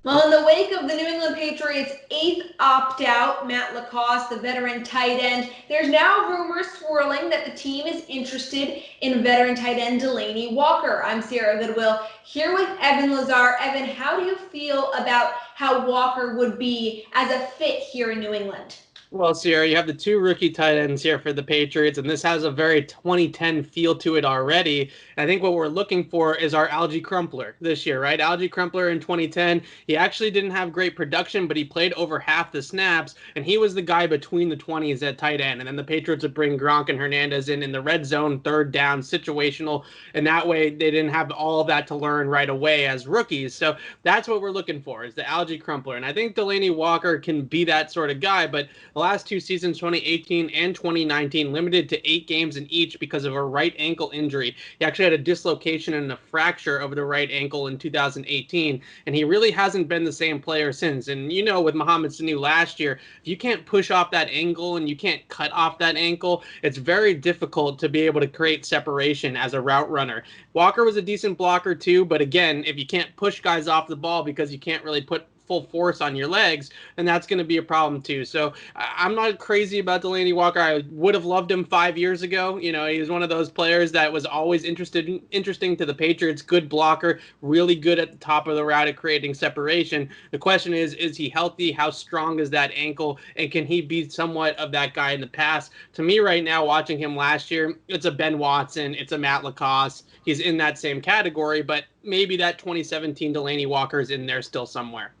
Well, in the wake of the New England Patriots' eighth opt-out, Matt LaCosse, the veteran tight end, there's now rumors swirling that the team is interested in veteran tight end Delanie Walker. I'm Sarah Goodwill here with Evan Lazar. Evan, how do you feel about how Walker would be as a fit here in New England? Well, Sierra, you have the two rookie tight ends here for the Patriots, and this has a very 2010 feel to it already. I think what we're looking for is our Algie Crumpler this year, right? Algie Crumpler in 2010, he actually didn't have great production, but he played over half the snaps, and he was the guy between the 20s at tight end. And then the Patriots would bring Gronk and Hernandez in the red zone, third down, situational, and that way they didn't have all of that to learn right away as rookies. So that's what we're looking for is the Algie Crumpler. And I think Delanie Walker can be that sort of guy, but the last two seasons, 2018 and 2019, limited to 8 games in each because of a right ankle injury. He actually had a dislocation and a fracture of the right ankle in 2018, and he really hasn't been the same player since. And you know, with Mohamed Sanu last year, if you can't push off that ankle and you can't cut off that ankle, it's very difficult to be able to create separation as a route runner. Walker was a decent blocker too, but again, if you can't push guys off the ball because you can't really put full force on your legs, then that's going to be a problem too. So I'm not crazy about Delanie Walker. I would have loved him 5 years ago. You know, he was one of those players that was always interesting to the Patriots. Good blocker, really good at the top of the route at creating separation. The question is he healthy? How strong is that ankle? And can he be somewhat of that guy in the past? To me right now, watching him last year, it's a Ben Watson, it's a Matt LaCosse. He's in that same category, but maybe that 2017 Delanie Walker is in there still somewhere.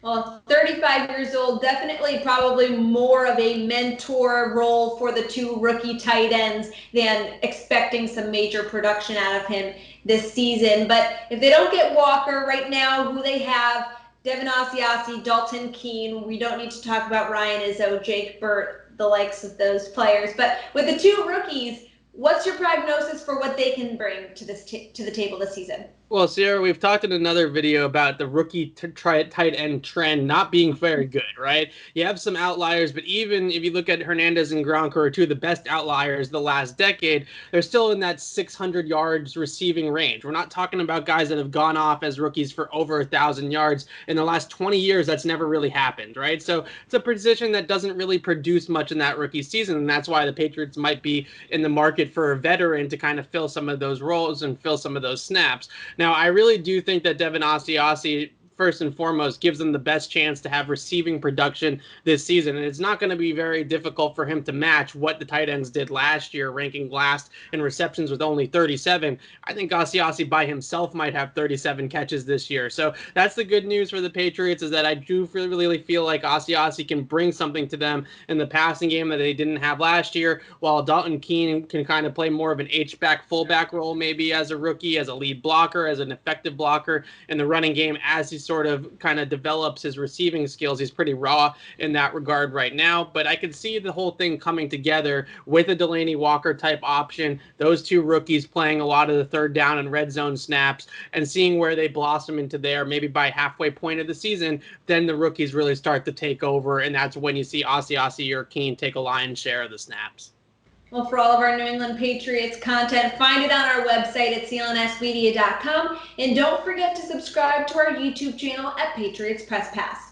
Well, 35 years old, definitely probably more of a mentor role for the two rookie tight ends than expecting some major production out of him this season. But if they don't get Walker right now, who they have, Devin Asiasi, Dalton, Keene, we don't need to talk about Ryan Izzo, Jake Burt, the likes of those players. But with the two rookies, what's your prognosis for what they can bring to this to the table this season? Well, Sarah, we've talked in another video about the rookie tight end trend not being very good, right? You have some outliers, but even if you look at Hernandez and Gronk, who are two of the best outliers the last decade, they're still in that 600 yards receiving range. We're not talking about guys that have gone off as rookies for over 1,000 yards. In the last 20 years, that's never really happened, right? So it's a position that doesn't really produce much in that rookie season, and that's why the Patriots might be in the market for a veteran to kind of fill some of those roles and fill some of those snaps. Now, I really do think that Devin Asiasi, first and foremost, gives them the best chance to have receiving production this season. And it's not going to be very difficult for him to match what the tight ends did last year, ranking last in receptions with only 37. I think Asiasi by himself might have 37 catches this year. So that's the good news for the Patriots, is that I do really feel like Asiasi can bring something to them in the passing game that they didn't have last year, while Dalton Keene can kind of play more of an H-back, fullback role maybe as a rookie, as a lead blocker, as an effective blocker in the running game as he's sort of kind of develops his receiving skills. He's pretty raw in that regard right now, but I could see the whole thing coming together with a Delanie Walker type option, those two rookies playing a lot of the third down and red zone snaps, and seeing where they blossom into there. Maybe by halfway point of the season, then the rookies really start to take over, and that's when you see Asiasi or Keene take a lion's share of the snaps. Well, for all of our New England Patriots content, find it on our website at clnsmedia.com. And don't forget to subscribe to our YouTube channel at Patriots Press Pass.